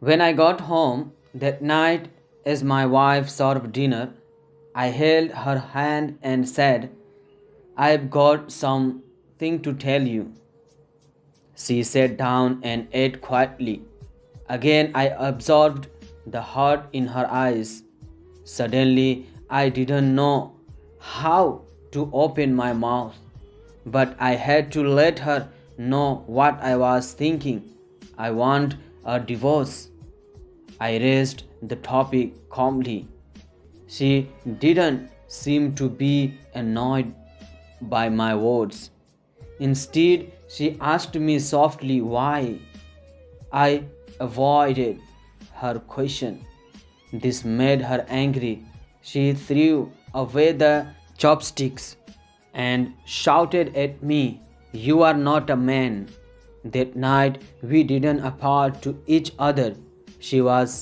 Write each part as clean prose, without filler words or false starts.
When I got home that night as my wife served dinner, I held her hand and said, "I've got something to tell you." She sat down and ate quietly. Again, I observed the hurt in her eyes. Suddenly, I didn't know how to open my mouth, but I had to let her know what I was thinking. "I want a divorce." I raised the topic calmly. She didn't seem to be annoyed by my words. Instead, she asked me softly why I avoided her question. This made her angry. She threw away the chopsticks and shouted at me, "You are not a man." That night we didn't apart to each other. She was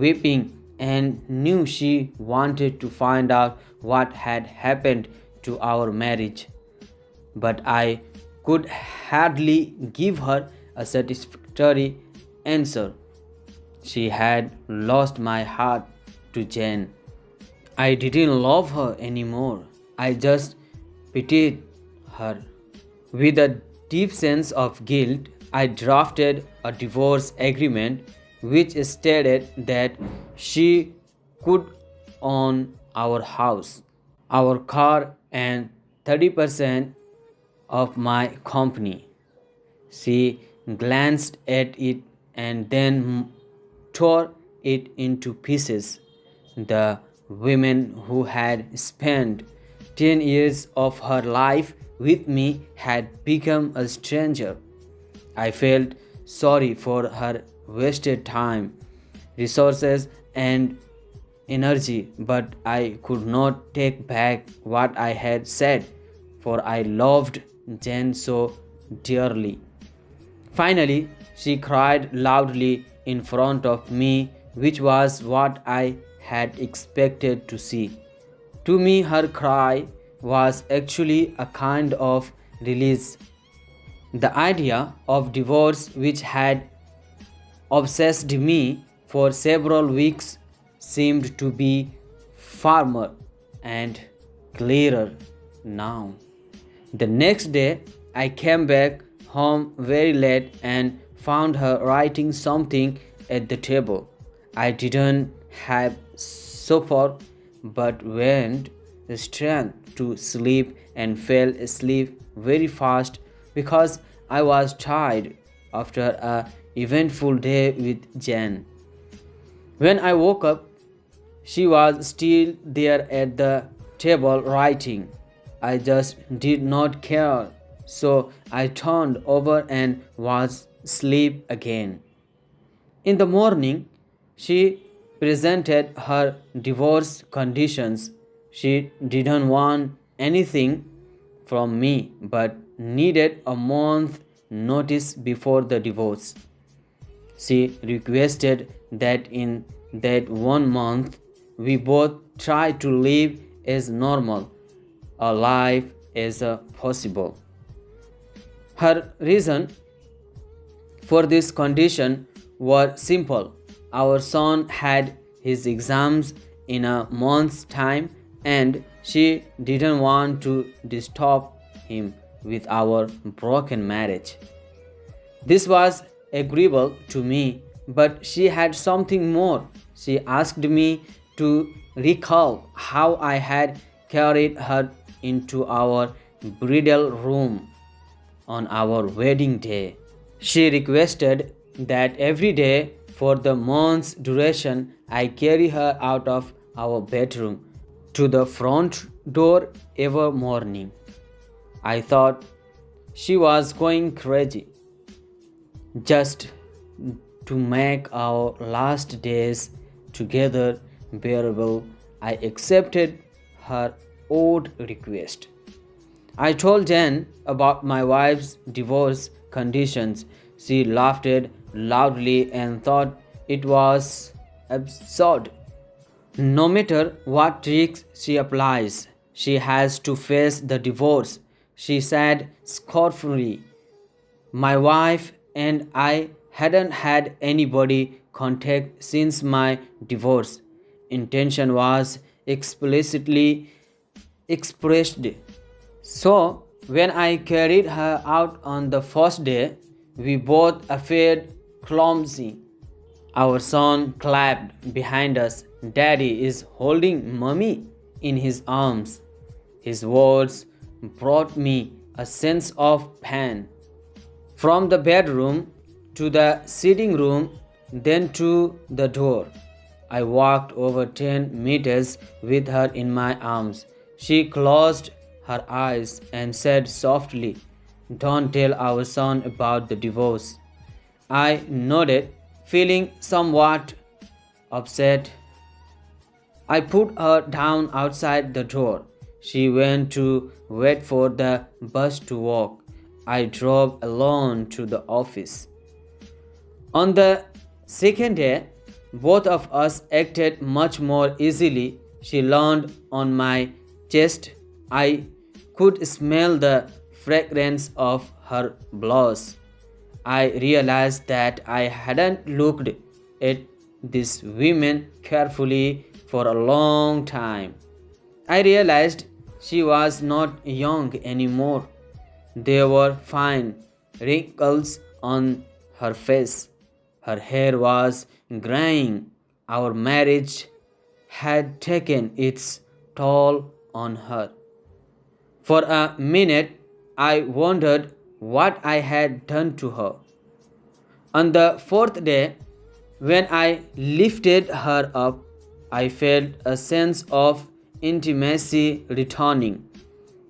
weeping and knew she wanted to find out what had happened to our marriage. But I could hardly give her a satisfactory answer. She had lost my heart to Jane. I didn't love her anymore. I just pitied her. With a deep sense of guilt, I drafted a divorce agreement which stated that she could own our house, our car, and 30% of my company. She glanced at it and then tore it into pieces. The woman who had spent 10 years of her life with me had become a stranger. I felt sorry for her wasted time, resources, and energy, but I could not take back what I had said, for I loved Jane so dearly. Finally, she cried loudly in front of me, which was what I had expected to see. To me, her cry was actually a kind of release. The idea of divorce, which had obsessed me for several weeks, seemed to be firmer and clearer now. The next day, I came back home very late and found her writing something at the table. I didn't have supper but went straight to sleep and fell asleep very fast because I was tired after a eventful day with Jan. When I woke up, she was still there at the table writing. I just did not care, so I turned over and was asleep again. In the morning, she presented her divorce conditions. She didn't want anything from me but needed a month notice before the divorce. She requested that in that 1 month we both try to live as normal a life as possible. Her reason for this condition were simple. Our son had his exams in a month's time and she didn't want to disturb him with our broken marriage. This was agreeable to me, but she had something more. She asked me to recall how I had carried her into our bridal room on our wedding day. She requested that every day for the month's duration I carry her out of our bedroom to the front door every morning. I thought she was going crazy. Just to make our last days together bearable, I accepted her odd request. I told Jen about my wife's divorce conditions. She laughed loudly and thought it was absurd. No matter what tricks she applies, she has to face the divorce, she said scornfully. My wife and I hadn't had anybody contact since my divorce. Intention was explicitly expressed. So, when I carried her out on the first day, we both appeared clumsy. Our son clapped behind us. Daddy is holding Mummy in his arms. His words brought me a sense of pain. From the bedroom to the sitting room, then to the door. I walked over 10 meters with her in my arms. She closed her eyes and said softly, "Don't tell our son about the divorce." I nodded, feeling somewhat upset. I put her down outside the door. She went to wait for the bus to walk. I drove alone to the office. On the second day, both of us acted much more easily. She leaned on my chest. I could smell the fragrance of her blouse. I realized that I hadn't looked at these women carefully for a long time. I realized she was not young anymore. There were fine wrinkles on her face. Her hair was graying. Our marriage had taken its toll on her. For a minute, I wondered what I had done to her. On the fourth day, when I lifted her up, I felt a sense of intimacy returning.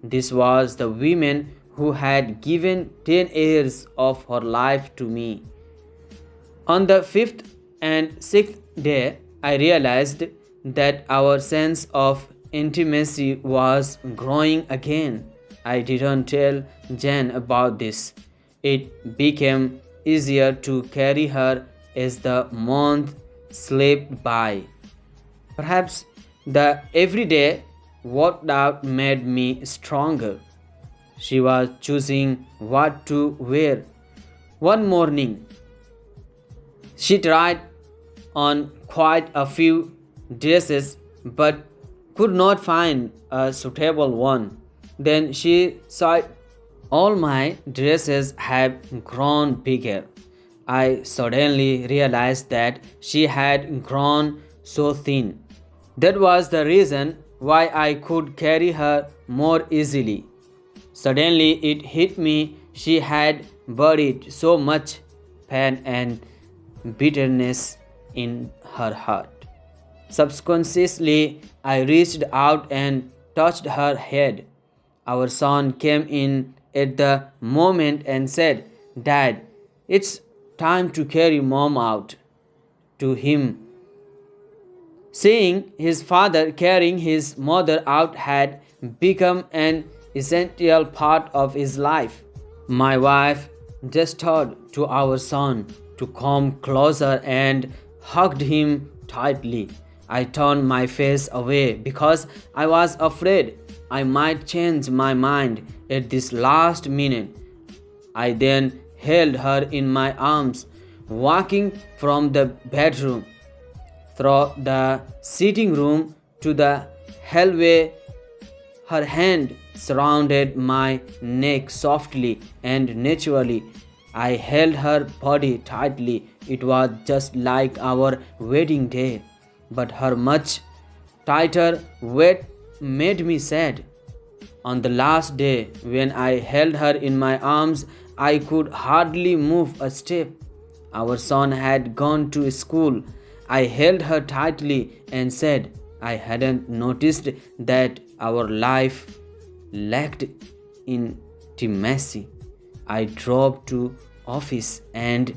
This was the woman who had given 10 years of her life to me. On the fifth and sixth day, I realized that our sense of intimacy was growing again. I didn't tell Jen about this. It became easier to carry her as the month slipped by. Perhaps the everyday worked out made me stronger. She was choosing what to wear. One morning, she tried on quite a few dresses but could not find a suitable one. Then she sighed, "All my dresses have grown bigger." I suddenly realized that she had grown so thin. That was the reason why I could carry her more easily. Suddenly it hit me, she had buried so much pain and bitterness in her heart. Subconsciously, I reached out and touched her head. Our son came in at the moment and said, "Dad, it's time to carry Mom out." To him, seeing his father carrying his mother out had become an essential part of his life. My wife gestured to our son to come closer and hugged him tightly. I turned my face away because I was afraid I might change my mind at this last minute. I then held her in my arms, walking from the bedroom through the sitting room to the hallway. Her hand surrounded my neck softly and naturally. I held her body tightly. It was just like our wedding day, but her much tighter weight made me sad. On the last day, when I held her in my arms, I could hardly move a step. Our son had gone to school. I held her tightly and said I hadn't noticed that our life lacked intimacy. I drove to office and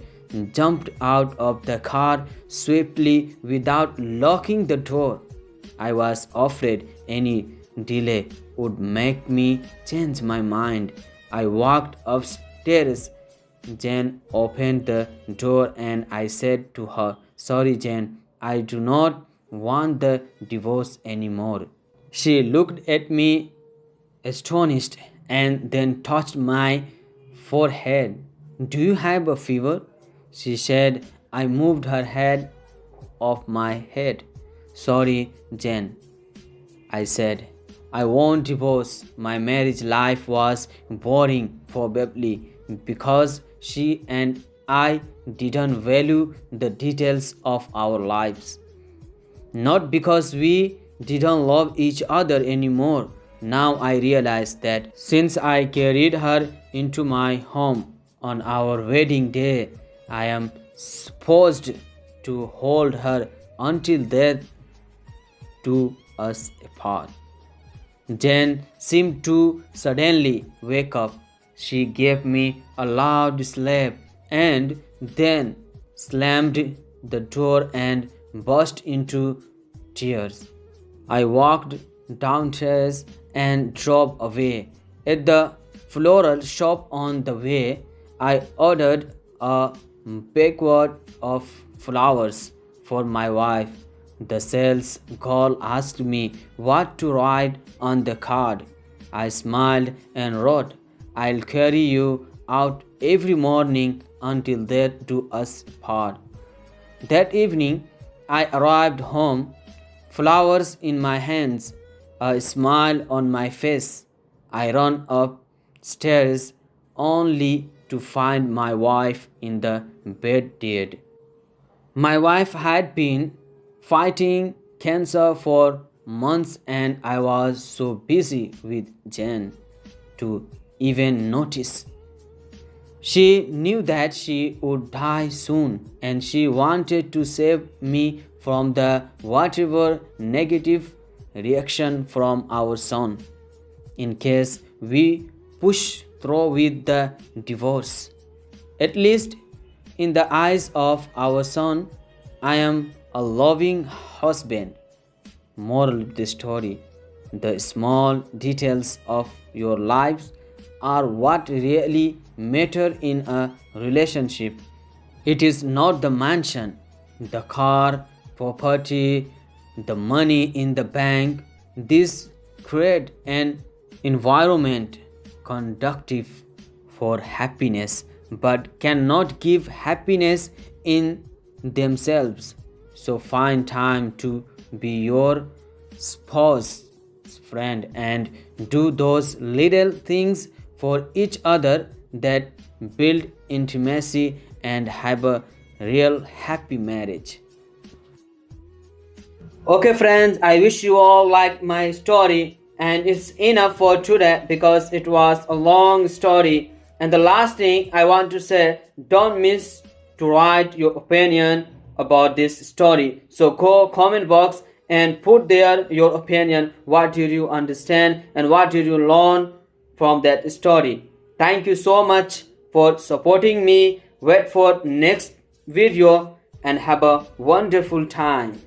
jumped out of the car swiftly without locking the door. I was afraid any delay would make me change my mind. I walked upstairs. Jane opened the door and I said to her, "Sorry, Jane, I do not want the divorce anymore." She looked at me astonished and then touched my forehead. "Do you have a fever?" She said. I moved her head off my head. Sorry, Jen, I said. I won't divorce. My marriage life was boring, probably because she and I didn't value the details of our lives. Not because we didn't love each other anymore. Now I realize that since I carried her into my home on our wedding day, I am supposed to hold her until death do us apart. Jen seemed to suddenly wake up. She gave me a loud slap and then slammed the door and burst into tears. I walked downstairs and drove away. At the floral shop on the way, I ordered a bouquet of flowers for my wife. The sales girl asked me what to write on the card. I smiled and wrote, I'll carry you out every morning until death do us part. That evening, I arrived home, flowers in my hands, a smile on my face. I ran upstairs only to find my wife in the bed dead. My wife had been fighting cancer for months and I was so busy with Jen to even notice. She knew that she would die soon and she wanted to save me from the whatever negative reaction from our son in case we push through with the divorce. At least in the eyes of our son, I am a loving husband. Moral of the story: the small details of your lives are what really matter in a relationship. It is not the mansion, the car, property, the money in the bank. These create an environment conducive for happiness but cannot give happiness in themselves. So find time to be your spouse, friend, and do those little things for each other that build intimacy and have a real happy marriage. Okay, friends, I wish you all liked my story, and it's enough for today because it was a long story. And the last thing I want to say, don't miss to write your opinion about this story. So go comment box and put there your opinion. What did you understand and what did you learn from that story? Thank you so much for supporting me. Wait for next video and have a wonderful time.